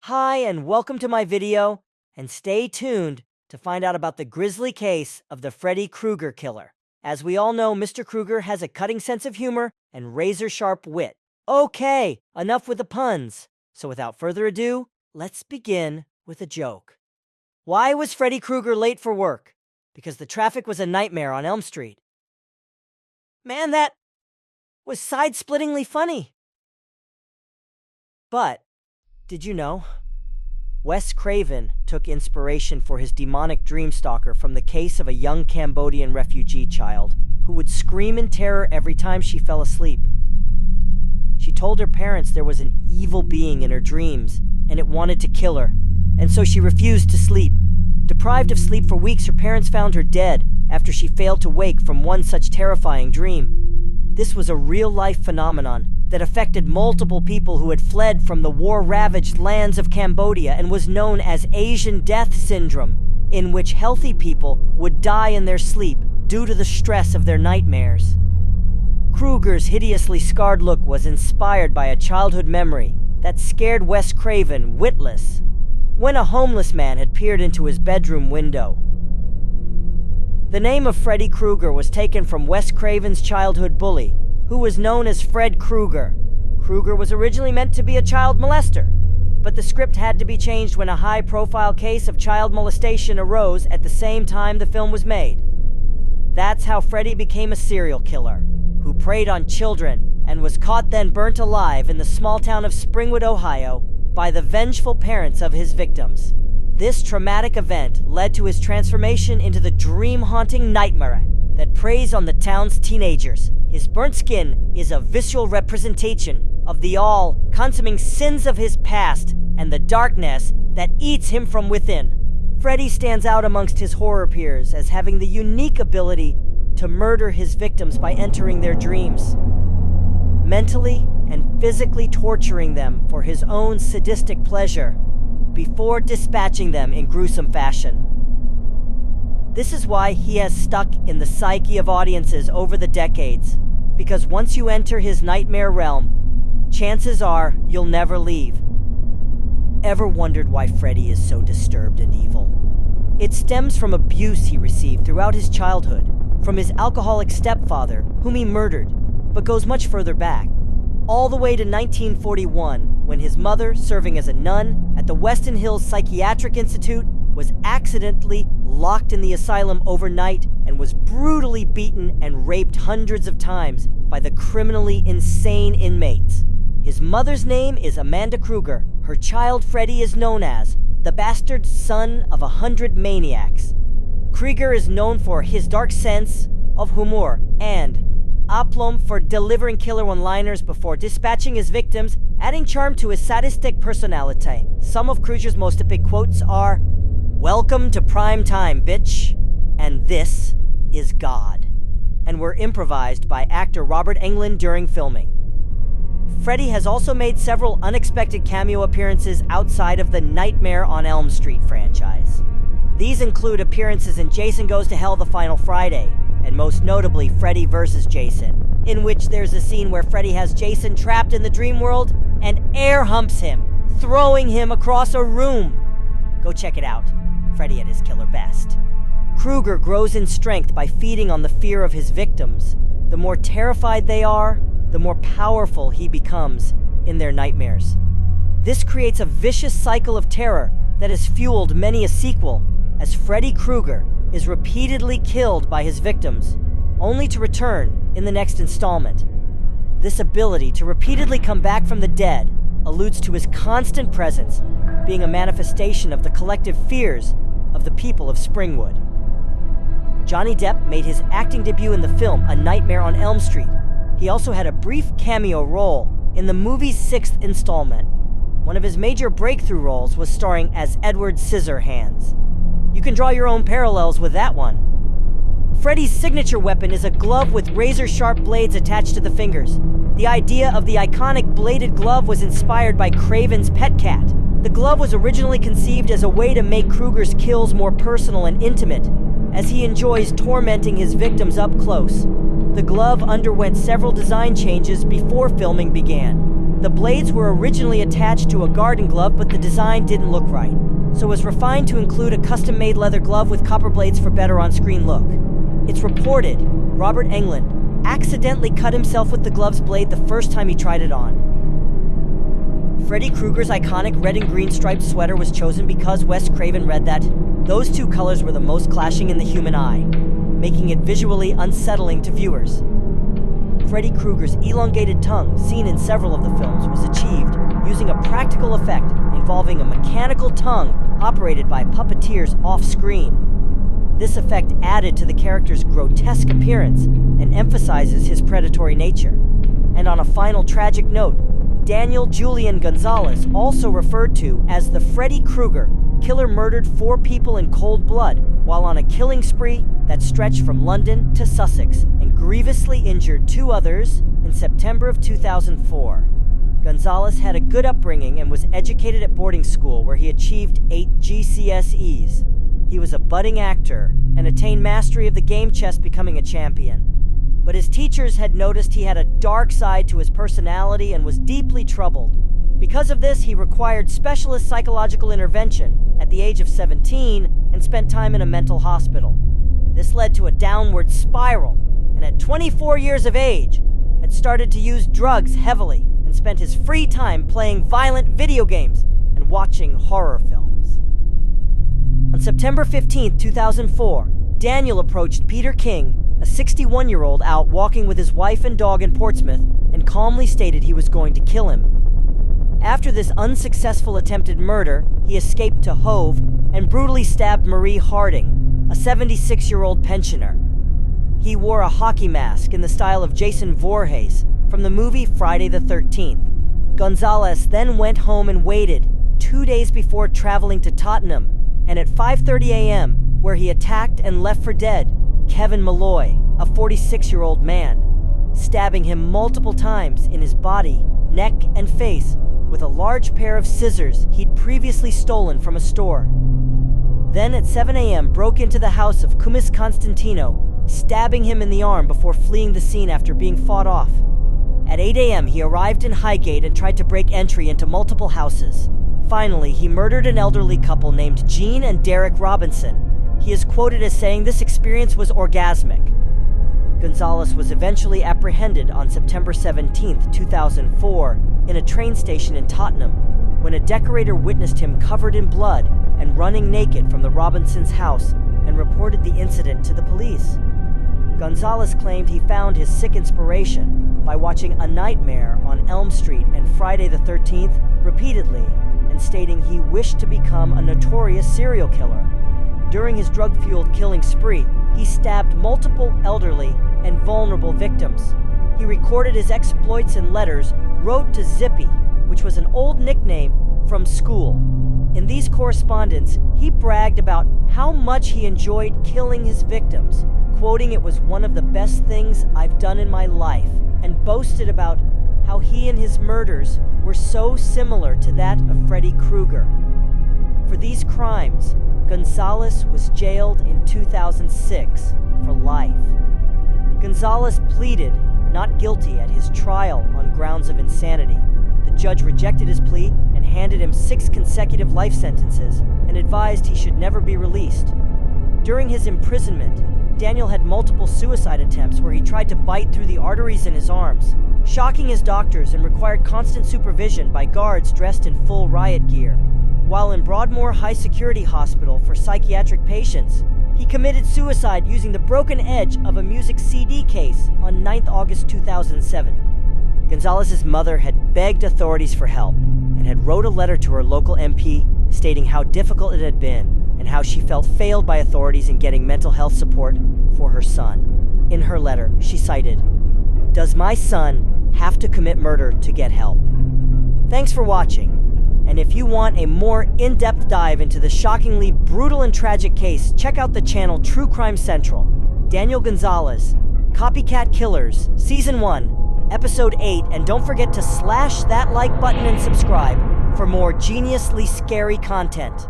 Hi, and welcome to my video, and stay tuned to find out about the grisly case of the Freddy Krueger killer. As we all know, Mr. Krueger has a cutting sense of humor and razor-sharp wit. Okay, enough with the puns. So without further ado, let's begin with a joke. Why was Freddy Krueger late for work? Because the traffic was a nightmare on Elm Street. Man, that was side-splittingly funny. But did you know? Wes Craven took inspiration for his demonic dreamstalker from the case of a young Cambodian refugee child who would scream in terror every time she fell asleep. She told her parents there was an evil being in her dreams and it wanted to kill her, and so she refused to sleep. Deprived of sleep for weeks, her parents found her dead after she failed to wake from one such terrifying dream. This was a real-life phenomenon that affected multiple people who had fled from the war-ravaged lands of Cambodia and was known as Asian Death Syndrome, in which healthy people would die in their sleep due to the stress of their nightmares. Krueger's hideously scarred look was inspired by a childhood memory that scared Wes Craven witless when a homeless man had peered into his bedroom window. The name of Freddy Krueger was taken from Wes Craven's childhood bully, who was known as Fred Krueger. Krueger was originally meant to be a child molester, but the script had to be changed when a high-profile case of child molestation arose at the same time the film was made. That's how Freddy became a serial killer, who preyed on children and was caught then burnt alive in the small town of Springwood, Ohio, by the vengeful parents of his victims. This traumatic event led to his transformation into the dream-haunting nightmare that preys on the town's teenagers. His burnt skin is a visual representation of the all-consuming sins of his past and the darkness that eats him from within. Freddy stands out amongst his horror peers as having the unique ability to murder his victims by entering their dreams, mentally and physically torturing them for his own sadistic pleasure before dispatching them in gruesome fashion. This is why he has stuck in the psyche of audiences over the decades, because once you enter his nightmare realm, chances are you'll never leave. Ever wondered why Freddy is so disturbed and evil? It stems from abuse he received throughout his childhood, from his alcoholic stepfather, whom he murdered, but goes much further back, all the way to 1941, when his mother, serving as a nun at the Weston Hills Psychiatric Institute, was accidentally locked in the asylum overnight and was brutally beaten and raped hundreds of times by the criminally insane inmates. His mother's name is Amanda Krueger. Her child Freddy is known as the bastard son of 100 maniacs. Krueger is known for his dark sense of humor and aplomb for delivering killer one-liners before dispatching his victims, adding charm to his sadistic personality. Some of Krueger's most epic quotes are, "Welcome to prime time, bitch," and "This is God," and were improvised by actor Robert Englund during filming. Freddy has also made several unexpected cameo appearances outside of the Nightmare on Elm Street franchise. These include appearances in Jason Goes to Hell: The Final Friday, and most notably Freddy vs. Jason, in which there's a scene where Freddy has Jason trapped in the dream world and air humps him, throwing him across a room. Go check it out. Freddy at his killer best. Krueger grows in strength by feeding on the fear of his victims. The more terrified they are, the more powerful he becomes in their nightmares. This creates a vicious cycle of terror that has fueled many a sequel, as Freddy Krueger is repeatedly killed by his victims, only to return in the next installment. This ability to repeatedly come back from the dead alludes to his constant presence, being a manifestation of the collective fears of the people of Springwood. Johnny Depp made his acting debut in the film A Nightmare on Elm Street. He also had a brief cameo role in the movie's 6th installment. One of his major breakthrough roles was starring as Edward Scissorhands. You can draw your own parallels with that one. Freddy's signature weapon is a glove with razor-sharp blades attached to the fingers. The idea of the iconic bladed glove was inspired by Craven's pet cat. The glove was originally conceived as a way to make Krueger's kills more personal and intimate, as he enjoys tormenting his victims up close. The glove underwent several design changes before filming began. The blades were originally attached to a garden glove, but the design didn't look right, so was refined to include a custom-made leather glove with copper blades for better on-screen look. It's reported Robert Englund accidentally cut himself with the glove's blade the first time he tried it on. Freddy Krueger's iconic red and green striped sweater was chosen because Wes Craven read that those two colors were the most clashing in the human eye, making it visually unsettling to viewers. Freddy Krueger's elongated tongue, seen in several of the films, was achieved using a practical effect involving a mechanical tongue operated by puppeteers off-screen. This effect added to the character's grotesque appearance and emphasizes his predatory nature. And on a final tragic note, Daniel Julian Gonzalez, also referred to as the Freddy Krueger killer, murdered 4 people in cold blood while on a killing spree that stretched from London to Sussex and grievously injured 2 others in September of 2004. Gonzalez had a good upbringing and was educated at boarding school where he achieved 8 GCSEs. He was a budding actor and attained mastery of the game chess, becoming a champion. But his teachers had noticed he had a dark side to his personality and was deeply troubled. Because of this, he required specialist psychological intervention at the age of 17 and spent time in a mental hospital. This led to a downward spiral, and at 24 years of age, had started to use drugs heavily and spent his free time playing violent video games and watching horror films. On September 15, 2004, Daniel approached Peter King, a 61-year-old, out walking with his wife and dog in Portsmouth, and calmly stated he was going to kill him. After this unsuccessful attempted murder, he escaped to Hove and brutally stabbed Marie Harding, a 76-year-old pensioner. He wore a hockey mask in the style of Jason Voorhees from the movie Friday the 13th. Gonzalez then went home and waited 2 days before traveling to Tottenham, and at 5:30 a.m., where he attacked and left for dead Kevin Malloy, a 46-year-old man, stabbing him multiple times in his body, neck, and face with a large pair of scissors he'd previously stolen from a store. Then at 7 a.m. broke into the house of Kumis Constantino, stabbing him in the arm before fleeing the scene after being fought off. At 8 a.m. he arrived in Highgate and tried to break entry into multiple houses. Finally, he murdered an elderly couple named Jean and Derek Robinson. He is quoted as saying this experience was orgasmic. Gonzalez was eventually apprehended on September 17, 2004, in a train station in Tottenham, when a decorator witnessed him covered in blood and running naked from the Robinsons' house and reported the incident to the police. Gonzalez claimed he found his sick inspiration by watching A Nightmare on Elm Street and Friday the 13th repeatedly, and stating he wished to become a notorious serial killer. During his drug-fueled killing spree, he stabbed multiple elderly and vulnerable victims. He recorded his exploits in letters, wrote to Zippy, which was an old nickname from school. In these correspondence, he bragged about how much he enjoyed killing his victims, quoting, "It was one of the best things I've done in my life," and boasted about how he and his murders were so similar to that of Freddy Krueger. For these crimes, Gonzalez was jailed in 2006 for life. Gonzalez pleaded not guilty at his trial on grounds of insanity. The judge rejected his plea and handed him 6 consecutive life sentences and advised he should never be released. During his imprisonment, Daniel had multiple suicide attempts where he tried to bite through the arteries in his arms, shocking his doctors, and required constant supervision by guards dressed in full riot gear. While in Broadmoor High Security Hospital for psychiatric patients, he committed suicide using the broken edge of a music CD case on 9th August 2007. Gonzalez's mother had begged authorities for help and had wrote a letter to her local MP stating how difficult it had been and how she felt failed by authorities in getting mental health support for her son. In her letter, she cited, "Does my son have to commit murder to get help?" Thanks for watching. And if you want a more in-depth dive into the shockingly brutal and tragic case, check out the channel True Crime Central. Daniel Gonzalez, Copycat Killers, Season 1, Episode 8, and don't forget to slash that like button and subscribe for more geniusly scary content.